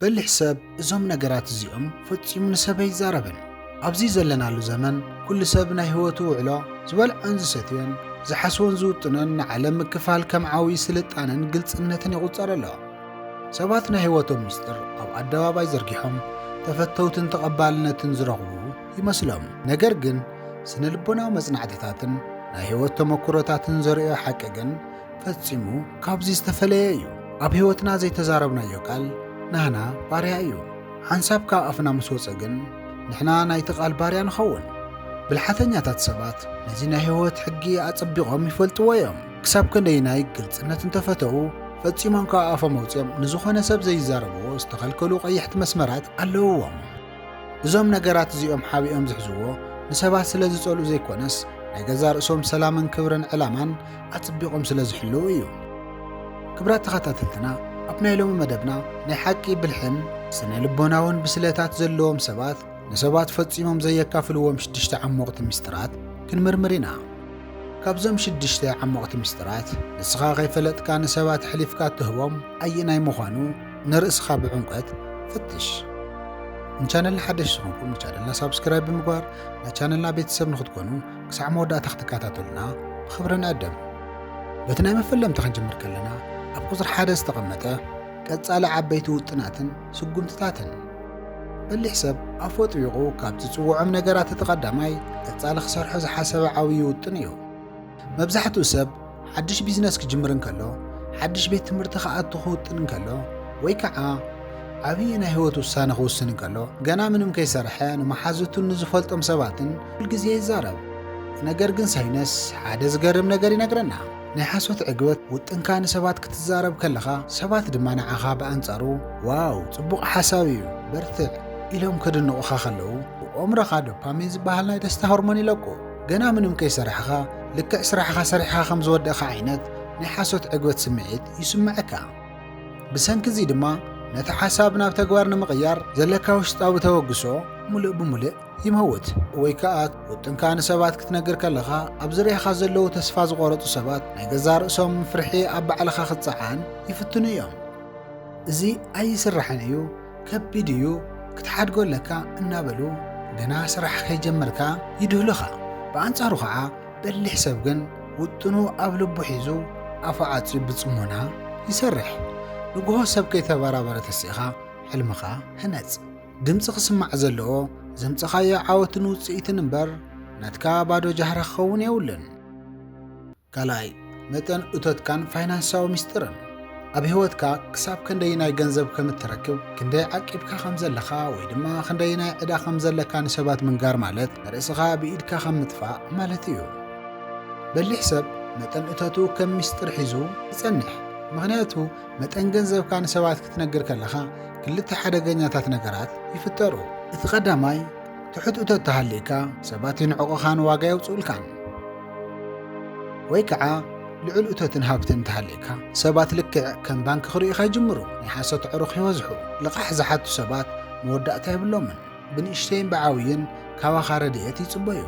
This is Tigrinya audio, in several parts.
በልሕ ሰብ እዞም ነገራት እዚኦም ፈጺሙ ንሰብ ኣይዛረብን። ኣብዚ ዘለናሉ ዘመን ኩሉ ሰብ ናይ ህይወቱ ውዕሎ ዝበልዖን ዝሰትዮን ዝሓስቦን ዝውጥኖን ንዓለም ምክፋል ከም ዓብዪ ስልጣነን ግልጽነትን ይቝጸር ኣሎ። ሰባት ናይ ህይወቶም ምስጢር ኣብ ኣደባባይ ዘርጊሖም ተፈተውትን ተቐባልነትን ዝረኽቡ ይመስሎም። ነገር ግን ስነ ልቦናዊ መጽናዕትታትን ናይ ህይወት ተመክሮታትን ዘርእዮ ሓቂ ግን ፈጺሙ ካብዚ ዝተፈለየ እዩ። ኣብ ህይወትና ዘይተዛረብናዮ ቃል ናህና ባርያ እዩ። ሓንሳብ ካብ ኣፍና ምስ ወፀ ግን ንሕና ናይቲ ቓል ባርያ ንኸውን። ብልሓተኛታት ሰባት ነዚ ናይ ህይወት ሕጊ ኣጸቢቖም ይፈልጥዎ እዮም። ክሳብ ክንደይናይ ግልጽነት እንተፈተው ፈጺሞም ካብ ኣፎም መውፅኦም ንዝኾነ ሰብ ዘይዛረብዎ ዝተኸልከሉ ቀይሕቲ መስመራት ኣለውዎም። እዞም ነገራት እዚኦም ሓቢኦም ዝሕዝዎ ንሰባት ስለ ዝጸልኡ ዘይኮነስ ናይ ገዛ ርእሶም ሰላምን ክብርን ዕላማን ኣጸቢቖም ስለ ዝሕልው እዩ። ክብራት ተኸታተልትና ኣብ ናይ ሎሚ መደብና ናይ ሓቂ ብልሕን ስነ ልቦናውን ብስለታት ዘለዎም ሰባት ንሰባት ፈጺሞም ዘየካፍልዎም 6 ዓሞቕቲ ምስጢራት ክንምርምር ኢና። ካብዞም 6 ዓሞቕቲ ምስጢራት ንስኻ ከይፈለጥካ ንሰባት ሕሊፍካ ትህቦም ኣየናይ ምዃኑ ንርእስኻ ብዕምቀት ፍትሽ። ንቻነልና ሓደሽ ዝኾንኩም ንቻነልና ሳብስክራይብ ብምግባር ናይ ቻነልና ቤተሰብ ንኽትኮኑ ክሳዕ መወዳእታ ክትከታተሉና ብኽብሪ ንዕድም። በቲ ናይ መፈለምቲ ክንጅምር ከለና ኣብ ቁፅሪ 1 ዝተቐመጠ ቀጻሊ ዓበይቲ ውጥናትን ስጉምትታትን። በሊሕ ሰብ ኣፉ ኣጥቢቑ ካብ ዝጽውዖም ነገራት እቲ ቀዳማይ ቀጻሊ ክሰርሖ ዝሓሰበ ዓብዪ ውጥን እዩ። መብዛሕትኡ ሰብ ሓድሽ ቢዝነስ ክጅምር እንከሎ፣ ሓድሽ ቤት ትምህርቲ ክኣቱ ክውጥን እንከሎ፣ ወይ ከዓ ዓብዪ ናይ ህይወት ውሳነ ክውስን እንከሎ ገና ምንም ከይሰርሐ ንመሓዝቱን ንዝፈልጦም ሰባትን ኩልግዜ ይዛረብ። ነገር ግን ሳይነስ ሓደ ዝገርም ነገር ይነግረና። ናይ ሓሶት ዕግበት ውጥንካ ንሰባት ክትዛረብ ከለኻ ሰባት ድማ ንዓኻ ብኣንጻሩ ዋው ጽቡቕ ሓሳብ እዩ በርትዕ ኢሎም ከድንቑኻ ከለዉ ብኦምሮኻ ዶፓሚን ዝበሃል ናይ ደስታ ሆርሞን ይለቁ። ገና ምንም ከይሰርሕኻ ልክዕ ስራሕኻ ሰሪሕኻ ከም ዝወደእኻ ዓይነት ናይ ሓሶት ዕግበት ስምዒት ይስምዐካ። ብሰንኪ እዚ ድማ ነቲ ሓሳብ ናብ ተግባር ንምቕያር ዘለካ ውሽጣዊ ተወግሶ ሙሉእ ብምሉእ ይመውት። ወይ ከዓ ውጥንካ ንሰባት ክትነግር ከለኻ ኣብ ዙርያኻ ዘለዉ ተስፋ ዝቖረፁ ሰባት ናይ ገዛ ርእሶም ፍርሒ ኣብ ባዕልኻ ክትፀዓን ይፍትኑ እዮም። እዚ ኣይስራሕን እዩ ከቢድ እዩ ክትሓድጎ ኣለካ እናበሉ ገና ስራሕ ከይጀመርካ ይድህሉኻ። ብኣንጻሩ ከዓ በሊሕ ሰብ ግን ውጥኑ ኣብ ልቡ ሒዙ ኣፉ ዓፂዩ ብጽሞና ይሰርሕ። ንጉሆ ሰብ ከይተበራበረ ተሲእኻ ሕልምኻ ህነጽ። ድምፂ ክስማዕ ዘለዎ ዘምጽኻዮ ዓወትን ውፅኢትን እምበር ናትካ ባዶ ጃህራ ክኸውን የውልን። ካልኣይ መጠን እቶትካን ፋይናንሳዊ ምስጢርን። ኣብ ህይወትካ ክሳብ ክንደይ ናይ ገንዘብ ከም እትረክብ ክንደይ ዓቂብካ ከም ዘለኻ ወይ ድማ ክንደይ ናይ ዕዳ ከም ዘለካ ንሰባት ምንጋር ማለት ርእስኻ ብኢድካ ከም ምጥፋእ ማለት እዩ። በሊሕ ሰብ መጠን እቶቱ ከም ምስጢር ሒዙ ይጸንሕ። ምክንያቱ መጠን ገንዘብካ ንሰባት ክትነግር ከለኻ ክልተ ሓደገኛታት ነገራት ይፍጠሩ። እቲ ቀዳማይ ትሑት እቶት ተሃሊእካ ሰባት ይንዕቑኻን ዋጋ የውፅኡልካን። ወይ ከዓ ልዑል እቶትን ሃብትን ተሃሊእካ ሰባት ልክዕ ከም ባንኪ ክርእኻ ይጅምሩ። ናይ ሓሶት ዕሩኽ ይወዝሑ። ልቓሕ ዝሓቱ ሰባት መወዳእታ የብሎምን። ብንእሽተይን ብዓብይን ካባኻ ረድኤት ይጽበዩ።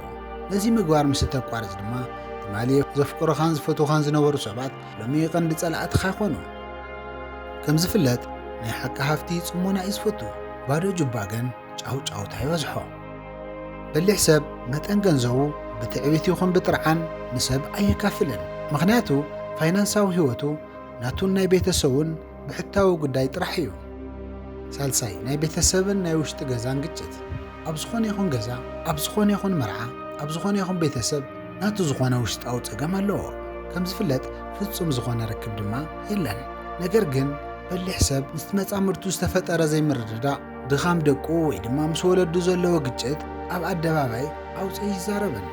ነዚ ምግባር ምስ ተቋርጽ ድማ ትማሊ ዘፍቅሩኻን ዝፈትዉኻን ዝነበሩ ሰባት ሎሚ ቀንዲ ጸላእትኻ ይኾኑ። ከም ዝፍለጥ ናይ ሓቂ ሃፍቲ ጽሞና እዩ ዝፈቱ። ባዶ ጅባ ግን ጫውጫውታ ይበዝሖ። በሊሕ ሰብ መጠን ገንዘቡ ብትዕቢት ይኹን ብጥርዓን ንሰብ ኣይካፍልን። ምክንያቱ ፋይናንሳዊ ህይወቱ ናቱን ናይ ቤተሰቡን ብሕታዊ ጉዳይ ጥራሕ እዩ። ሳልሳይ ናይ ቤተሰብን ናይ ውሽጢ ገዛን ግጭት። ኣብ ዝኾነ ይኹን ገዛ፣ ኣብ ዝኾነ ይኹን መርዓ፣ ኣብ ዝኾነ ይኹን ቤተሰብ ናቱ ዝኾነ ውሽጣዊ ፀገም ኣለዎ። ከም ዝፍለጥ ፍጹም ዝኾነ ርክብ ድማ የለን። ነገር ግን በሊሕ ሰብ ምስ መጻምርቱ ዝተፈጠረ ዘይምርድዳእ ድኻም ደቁ ወይ ድማ ምስ ወለዱ ዘለዎ ግጭት ኣብ ኣደባባይ ኣውፅኡ ይዛረብን።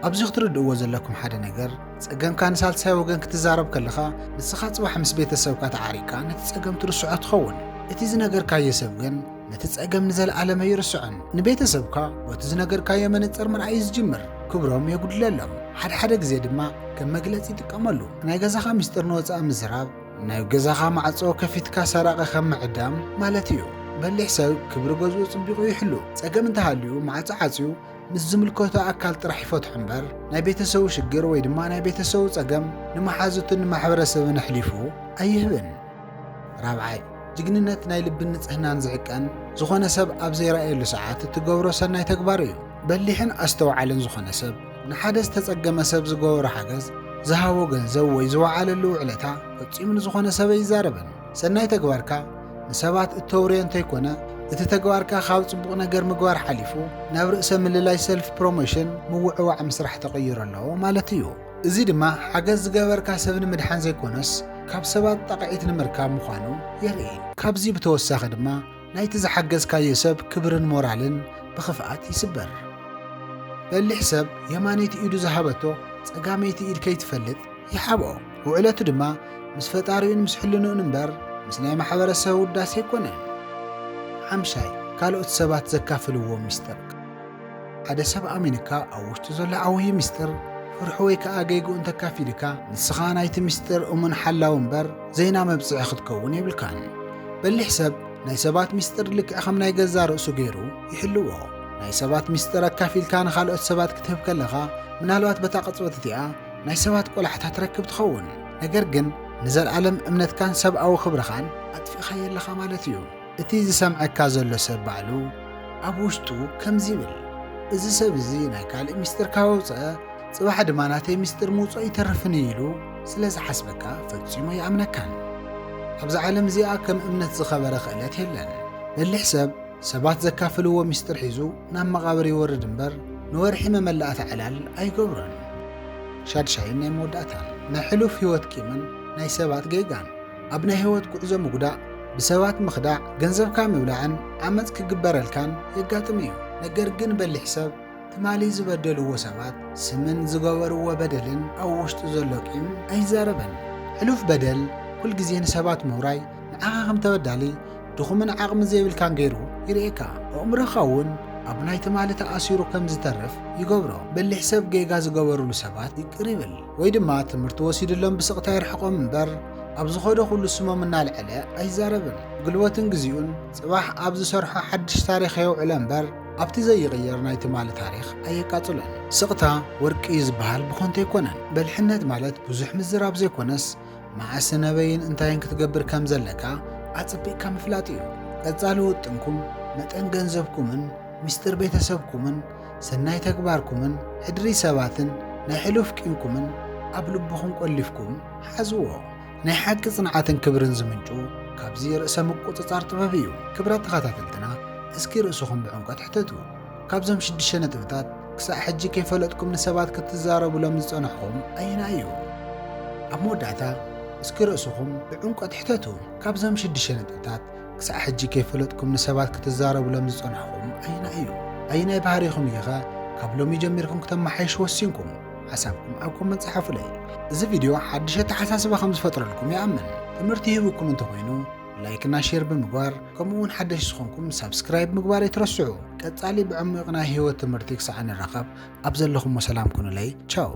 ኣብዚ ክትርድእዎ ዘለኩም ሓደ ነገር ፀገምካ ንሳልሳይ ወገን ክትዛረብ ከለኻ ንስኻ ጽባሕ ምስ ቤተሰብካ ተዓሪካ ነቲ ፀገም ትርስዖ ትኸውን። እቲ ዝነገርካዮ ሰብ ግን ነቲ ፀገም ንዘለዓለመ ይርስዖን። ንቤተሰብካ በቲ ዝነገርካዮ መነፅር ምርኣይ ዝጅምር ክብሮም የጉድለሎም። ሓደ ግዜ ድማ ከም መግለፂ ይጥቀመሉ። ናይ ገዛኻ ምስጢር ንወፃኢ ምዝራብ ናይ ገዛኻ ማዕጾ ከፊትካ ሰራቐ ከም ምዕዳም ማለት እዩ። በሊሕ ሰብ ክብሪ ገዝኡ ጽቢቑ ይሕሉ። ፀገም እንተሃልዩ ማዕጾ ዓፅዩ ምስ ዝምልከቶ ኣካል ጥራሕ ይፈትሑ እምበር ናይ ቤተሰቡ ሽግር ወይ ድማ ናይ ቤተሰቡ ፀገም ንመሓዙትን ንማሕበረሰብን ኣሕሊፉ ኣይህብን። ራብዓይ ጅግንነት ናይ ልብን ንጽህናን ዝዕቀን ዝኾነ ሰብ ኣብ ዘይረኣየሉ ሰዓት እትገብሮ ሰናይ ተግባር እዩ። በሊሕን ኣስተውዓልን ዝኾነ ሰብ ንሓደ ዝተጸገመ ሰብ ዝገበሮ ሓገዝ ዝሃቦ ገንዘብ ወይ ዝወዓለሉ ውዕለታ ፈጺሙ ንዝኾነ ሰብ ይዛረብን። ሰናይ ተግባርካ ንሰባት እተውርዮ እንተይኮነ እቲ ተግባርካ ካብ ጽቡቕ ነገር ምግባር ሓሊፉ ናብ ርእሰ ምልላይ ሰልፍ ፕሮሞሽን ምውዕዋዕ ምስራሕ ተቐይሮ ኣለዎ ማለት እዩ። እዚ ድማ ሓገዝ ዝገበርካ ሰብ ንምድሓን ዘይኮነስ ካብ ሰባት ጠቕዒት ንምርካብ ምዃኑ የርኢ። ካብዚ ብተወሳኺ ድማ ናይቲ ዝሓገዝካዮ ሰብ ክብርን ሞራልን ብኽፍኣት ይስበር። በሊሕ ሰብ የማነይቲ ኢዱ ዝሃበቶ ጸጋመይቲ ኢድ ከይትፈልጥ ይሓብኦ። ውዕለቱ ድማ ምስ ፈጣሪኡን ምስ ሕልንኡን እምበር ምስ ናይ ማሕበረሰብ ውዳሴ ኣይኮነን። ሓምሻይ ካልኦት ሰባት ዘካፍልዎ ምስጢር። ሓደ ሰብ ኣሚንካ ኣብ ውሽጡ ዘሎ ዓብዪ ምስጢር ፍርሑ ወይ ከዓ ገይጉ እንተካፊልካ ንስኻ ናይቲ ምስጢር እሙን ሓላው እምበር ዘይና መብጽዒ ክትከውን የብልካን። በሊሕ ሰብ ናይ ሰባት ምስጢር ልክዕ ከም ናይ ገዛ ርእሱ ገይሩ ይሕልዎ። ናይ ሰባት ምስጢር ኣካፊልካ ንኻልኦት ሰባት ክትህብ ከለኻ ምናልባት በታ ቅጽበት እቲኣ ናይ ሰባት ቆላሕታ ትረክብ ትኸውን። ነገር ግን ንዘለዓለም እምነትካን ሰብኣዊ ክብርኻን ኣጥፊእኻ የለኻ ማለት እዩ። እቲ ዝሰምዐካ ዘሎ ሰብ ባዕሉ ኣብ ውሽጡ ከምዚ ይብል፣ እዚ ሰብ እዚ ናይ ካልእ ምስጢር ካወውፅአ ጽባሕ ድማ ናተይ ምስጢር ምውፅኦ ይተርፍኒ ኢሉ ስለ ዝሓስበካ ፈጺሙ ይኣምነካን። ኣብዚ ዓለም እዚኣ ከም እምነት ዝኸበረ ክእለት የለን። በሊሕ ሰብ ሰባት ዘካፍልዎ ምስጢር ሒዙ ናብ መቓብር ይወርድ እምበር ንወርሒ መመላእቲ ዕላል ኣይገብሮን። ሻድሻይን ናይ መወዳእታን ናይ ሕሉፍ ህይወት ቂምን ናይ ሰባት ጌጋን። ኣብ ናይ ህይወት ጉዕዞ ምጉዳእ ብሰባት ምኽዳዕ ገንዘብካ ምብላዕን ዓመፅ ክግበረልካን የጋጥም እዩ። ነገር ግን በሊሕ ሰብ ትማሊ ዝበደልዎ ሰባት ስምን ዝገበርዎ በደልን ኣብ ውሽጡ ዘሎ ቂም ኣይዛረበን። ሕሉፍ በደል ኩል ግዜ ንሰባት ምውራይ ንዓኻ ከም ተበዳሊ ድኹምን ዓቕሚ ዘይብልካን ገይሩ ይርኤካ። ኣእምሮኻ እውን ኣብ ናይ ትማሊ ተኣሲሩ ከም ዝተርፍ ይገብሮ። በሊሕ ሰብ ጌጋ ዝገበሩሉ ሰባት ይቅር ይብል ወይ ድማ ትምህርቲ ወሲድሎም ብስቕታ ይርሕቖም እምበር ኣብ ዝኸዶ ኩሉ ስሞም እናልዕለ ኣይዛረብን። ጉልበትን ግዚኡን ጽባሕ ኣብ ዝሰርሖ ሓድሽ ታሪኽ የውዕለ እምበር ኣብቲ ዘይቕየር ናይ ትማሊ ታሪኽ ኣየቃጽሎን። ስቕታ ወርቂ ዝበሃል ብኾንተ ኣይኮነን። በልሕነት ማለት ብዙሕ ምዝራብ ዘይኮነስ መዓስ ነበይን እንታይን ክትገብር ከም ዘለካ ኣጽቢቕካ ምፍላጥ እዩ። ቀጻሊ ውጥንኩም መጠን ገንዘብኩምን ምስጢር ቤተሰብኩምን ሰናይ ተግባርኩምን ሕድሪ ሰባትን ናይ ሕሉፍ ቂምኩምን ኣብ ልብኹም ቆሊፍኩም ሓዝዎ። ናይ ሓቂ ጽንዓትን ክብርን ዝምንጩ ካብዚ ርእሰ ምቁጽጻር ጥበብ እዩ። ክብራት ተኸታተልትና እስኪ ርእስኹም ብዕምቆት ሕተቱ። ካብዞም 6 ነጥብታት ክሳብ ሕጂ ከይፈለጥኩም ንሰባት ክትዛረቡሎም ዝጸንሕኹም ኣይና እዩ? ኣብ መወዳእታ እስኪ ርእስኹም ብዕምቆት ሕተቱ። ካብዞም 6 ነጥብታት ክሳብ ሕጂ ከይፈለጥኩም ንሰባት ክትዛረቡሎም ዝጸንሕኹም ኣይና እዩ? ኣይናይ ባህሪኹም ኢኸ ካብ ሎሚ ጀሚርኩም ክተመሓይሽ ወሲንኩም? ሓሳብኩም ኣብ ኮመንት ጻሓፉለይ። እዚ ቪድዮ ሓድሽ ኣተሓሳስባ ከም ዝፈጥረልኩም ይኣምን። ትምህርቲ ይህብኩም እንተኾይኑ ላይክና ሼር ብምግባር ከምኡውን ሓደሽ ዝኾንኩም ሳብስክራይብ ምግባር ኣይትረስዑ። ቀጻሊ ብዕሙቕ ናይ ህይወት ትምህርቲ ክሳዕ ንራኸብ ኣብ ዘለኹም ሰላም ኩኑለይ። ቻው።